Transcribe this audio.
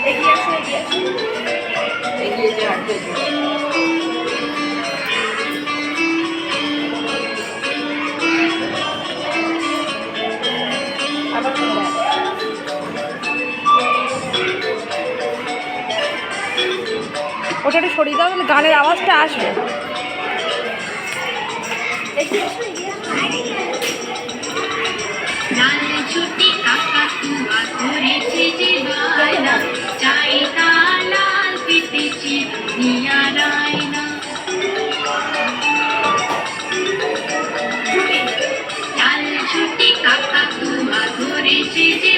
এগিয়ে আসো, এগিয়ে আসো, এগিয়ে যে হাঁটবে। আবার ওটা একটু সরিয়ে দাও, তাহলে গানের আওয়াজটা আসবে। ছুটি কাকাতুয়া করেছে যে বায়না, চাই তা লাল পেতেছি দুনিয়ার আয়না। লাল ছুটি কাকাতুয়া করেছে যে